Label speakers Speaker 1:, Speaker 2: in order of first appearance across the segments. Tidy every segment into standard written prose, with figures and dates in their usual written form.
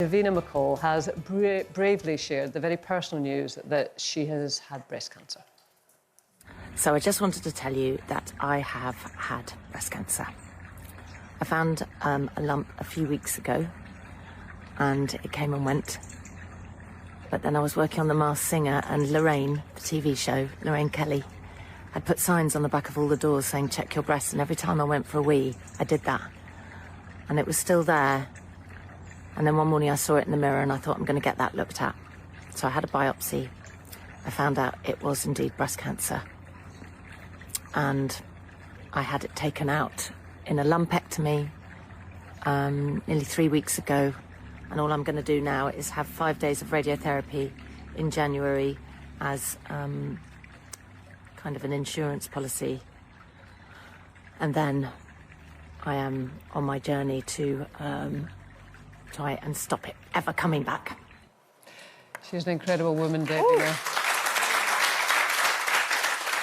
Speaker 1: Davina McCall has bravely shared the very personal news that she has had breast cancer.
Speaker 2: So I just wanted to tell you that I have had breast cancer. I found a lump a few weeks ago and it came and went. But then I was working on The Masked Singer and Lorraine, the TV show, Lorraine Kelly, had put signs on the back of all the doors saying, check your breasts. And every time I went for a wee, I did that. And it was still there. And then one morning I saw it in the mirror and I thought, I'm going to get that looked at. So I had a biopsy. I found out it was indeed breast cancer. And I had it taken out in a lumpectomy nearly 3 weeks ago. And all I'm going to do now is have 5 days of radiotherapy in January as kind of an insurance policy. And then I am on my journey to try and stop it ever coming back.
Speaker 1: She's an incredible woman, Davina.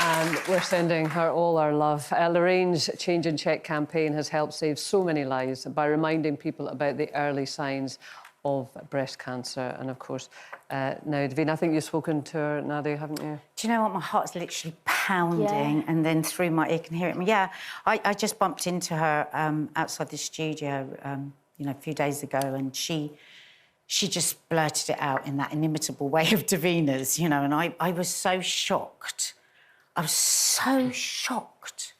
Speaker 1: And we're sending her all our love. Lorraine's Change and Check campaign has helped save so many lives by reminding people about the early signs of breast cancer. And, of course, now, Davina, I think you've spoken to her, Nadia, haven't you?
Speaker 3: Do you know what? My heart's literally pounding, and then through my ear can hear it. Yeah, I just bumped into her outside the studio, you know, a few days ago, and she just blurted it out in that inimitable way of Davina's, you know, and I was so shocked. I was so shocked.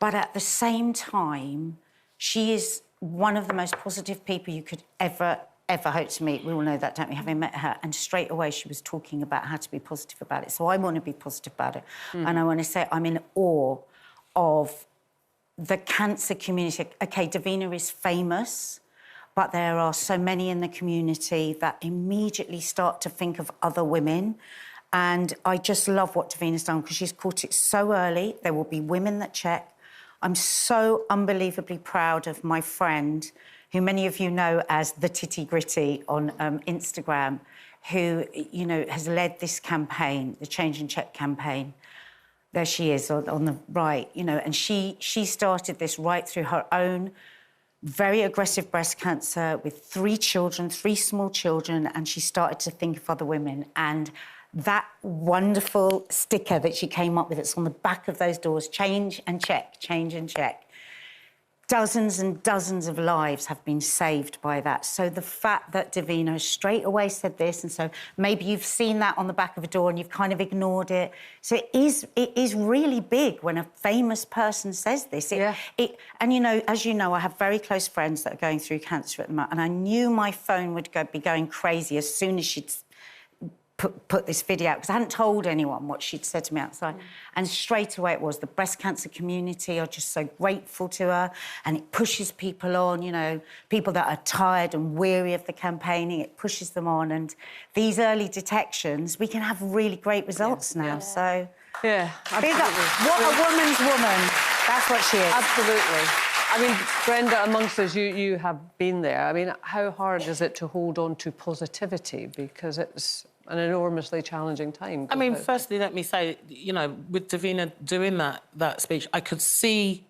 Speaker 3: But at the same time, she is one of the most positive people you could ever hope to meet. We all know that, don't we, having met her? And straight away she was talking about how to be positive about it. So I want to be positive about it. And I want to say I'm in awe of the cancer community. OK, Davina is famous, but there are so many in the community that immediately start to think of other women. And I just love what Davina's done because she's caught it so early. There will be women that check. I'm so unbelievably proud of my friend, who many of you know as the Titty Gritty on Instagram, who, you know, has led this campaign, the Change and Check campaign. There she is on the right, you know, and she started this right through her own very aggressive breast cancer with 3 children, 3 small children, and she started to think of other women. And that wonderful sticker that she came up with, it's on the back of those doors, change and check, change and check. Dozens and dozens of lives have been saved by that. So the fact that Davina straight away said this, and so maybe you've seen that on the back of a door and you've kind of ignored it. So it is really big when a famous person says this. And, you know, as you know, I have very close friends that are going through cancer at the moment, and I knew my phone would be going crazy as soon as she'd put this video out, because I hadn't told anyone what she'd said to me outside. And straight away it was the breast cancer community are just so grateful to her, and it pushes people on, you know, people that are tired and weary of the campaigning, it pushes them on. And these early detections, we can have really great results now. So,
Speaker 1: yeah, absolutely.
Speaker 3: Big up. What a woman's woman. That's what she is.
Speaker 1: Absolutely. I mean, Brenda, amongst us, you have been there. I mean, how hard is it to hold on to positivity? Because it's an enormously challenging time.
Speaker 4: I mean, firstly, let me say, you know, with Davina doing that speech, I could see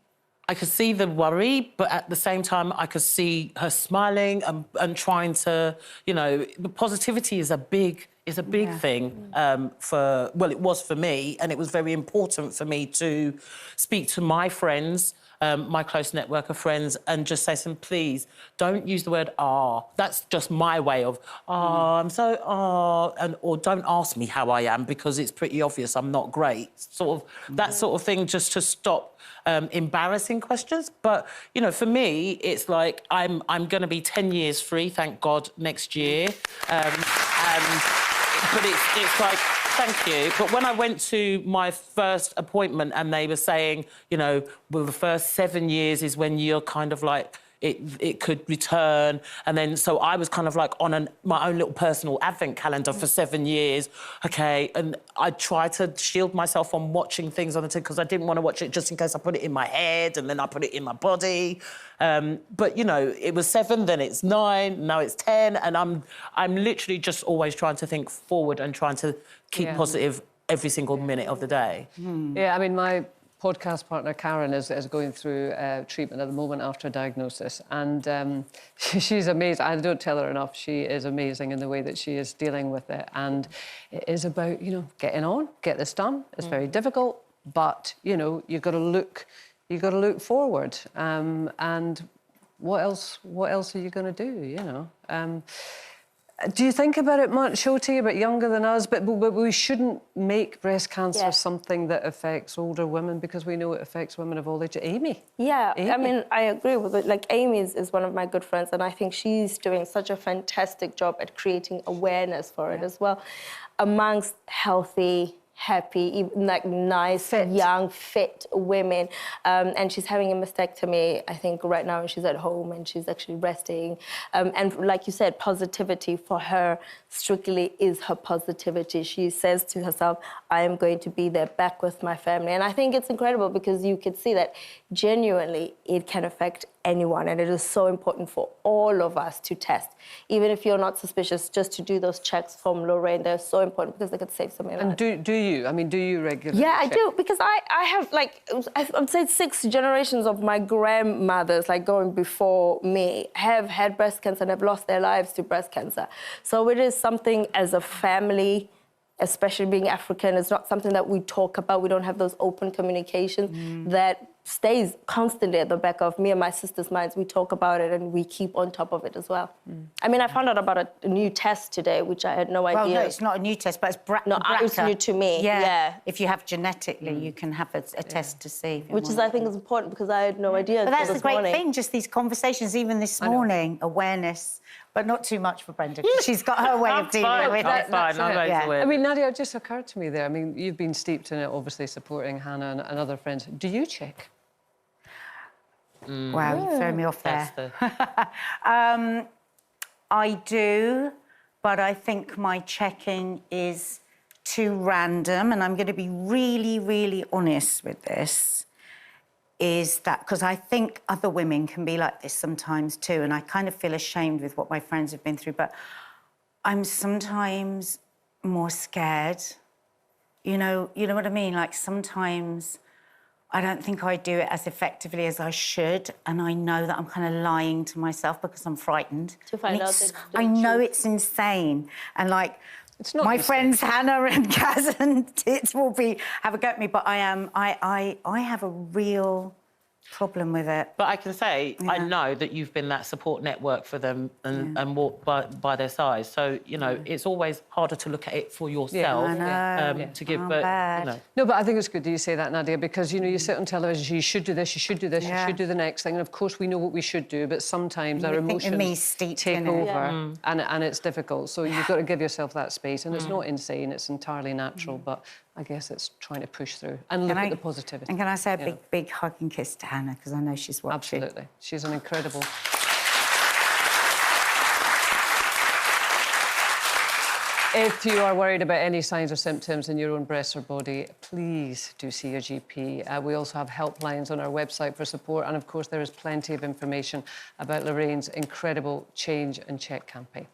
Speaker 4: the worry, but at the same time, I could see her smiling and trying to, you know, the positivity is a big thing it was for me, and it was very important for me to speak to my friends, my close network of friends, and just say to them, please, don't use the word That's just my way of, I'm so, or don't ask me how I am because it's pretty obvious I'm not great. Sort of, that sort of thing, just to stop embarrassing questions. But, you know, for me, it's like I'm going to be 10 years free, thank God, next year. But it's like, thank you. But when I went to my first appointment and they were saying, you know, well, the first 7 years is when you're kind of like, it could return. And then, so I was kind of like on my own little personal advent calendar for 7 years. OK, and I tried to shield myself from watching things on the TV because I didn't want to watch it just in case I put it in my head and then I put it in my body. But, you know, it was 7, then it's 9, now it's 10. And I'm literally just always trying to think forward and trying to keep positive every single minute of the day.
Speaker 1: Yeah, I mean, my podcast partner, Karen, is going through treatment at the moment after a diagnosis. And she's amazing. I don't tell her enough. She is amazing in the way that she is dealing with it. And it is about, you know, getting on, get this done. It's very difficult, but, you know, you've got to look forward. And what else are you going to do, you know? Do you think about it much, Shoti, a bit younger than us? But we shouldn't make breast cancer something that affects older women, because we know it affects women of all ages. Amy?
Speaker 5: Yeah,
Speaker 1: Amy?
Speaker 5: I mean, I agree with it. Like, Amy is one of my good friends, and I think she's doing such a fantastic job at creating awareness for it as well, amongst healthy, happy, like nice, young, fit women. And she's having a mastectomy, I think, right now, and she's at home and she's actually resting. And like you said, positivity for her strictly is her positivity. She says to herself, I am going to be there back with my family. And I think it's incredible, because you could see that genuinely it can affect anyone, and it is so important for all of us to test. Even if you're not suspicious, just to do those checks from Lorraine, they're so important because they could save so many lives.
Speaker 1: And do you? I mean, do you regularly
Speaker 5: Yeah, I
Speaker 1: check?
Speaker 5: do, because I have, like, I would say 6 generations of my grandmothers, like, going before me, have had breast cancer and have lost their lives to breast cancer. So it is something as a family, especially being African, it's not something that we talk about. We don't have those open communications that stays constantly at the back of me and my sister's minds. We talk about it and we keep on top of it as well. I mean, I found out about a new test today, which I had no idea.
Speaker 3: Well, no, it's not a new test, but it's
Speaker 5: No, it's new to me, yeah.
Speaker 3: If you have genetically, you can have a test to see.
Speaker 5: Which is, I think, is important, because I had no idea.
Speaker 3: But that's the
Speaker 5: this
Speaker 3: great
Speaker 5: morning.
Speaker 3: thing, just these conversations, even this morning, awareness, but not too much for Brenda, 'cause she's got her way of dealing with it.
Speaker 4: I'm fine. I'm
Speaker 3: Yeah.
Speaker 4: aware.
Speaker 1: I mean, Nadia, it just occurred to me there. I mean, you've been steeped in it, obviously supporting Hannah and other friends. Do you check?
Speaker 3: Wow, you throw me off there.
Speaker 4: That's
Speaker 3: I do, but I think my checking is too random, and I'm going to be really, really honest with this, is that because I think other women can be like this sometimes too, and I kind of feel ashamed with what my friends have been through, but I'm sometimes more scared. You know what I mean? Like, sometimes I don't think I do it as effectively as I should, and I know that I'm kind of lying to myself because I'm frightened.
Speaker 5: To find
Speaker 3: And
Speaker 5: out
Speaker 3: it's-
Speaker 5: the
Speaker 3: I know
Speaker 5: truth.
Speaker 3: it's insane, and like,
Speaker 1: It's not
Speaker 3: my
Speaker 1: insane.
Speaker 3: friends Hannah and Kaz and Tits will have a go at me, but I have a real problem with it.
Speaker 4: But I can say, I know that you've been that support network for them and walked by their side. So, you know, it's always harder to look at it for yourself
Speaker 3: I know.
Speaker 4: to give,
Speaker 3: Oh,
Speaker 4: but,
Speaker 3: bad.
Speaker 4: you know.
Speaker 1: No, but I think it's good that you say that, Nadia, because, you know, you sit on television, you should do this, you should do this, you
Speaker 3: Yeah.
Speaker 1: should do the next thing. And, of course, we know what we should do, but sometimes our
Speaker 3: You think the
Speaker 1: emotions
Speaker 3: me's steeped
Speaker 1: take
Speaker 3: in it.
Speaker 1: over and it's difficult. So you've got to give yourself that space. And it's not insane, it's entirely natural, but I guess it's trying to push through and look at the positivity.
Speaker 3: And can I say a
Speaker 1: you
Speaker 3: big,
Speaker 1: know.
Speaker 3: big hug and kiss to Hannah, because I know she's watching.
Speaker 1: Absolutely. She's an incredible... If you are worried about any signs or symptoms in your own breast or body, please do see your GP. We also have helplines on our website for support. And, of course, there is plenty of information about Lorraine's incredible Change and Check campaign.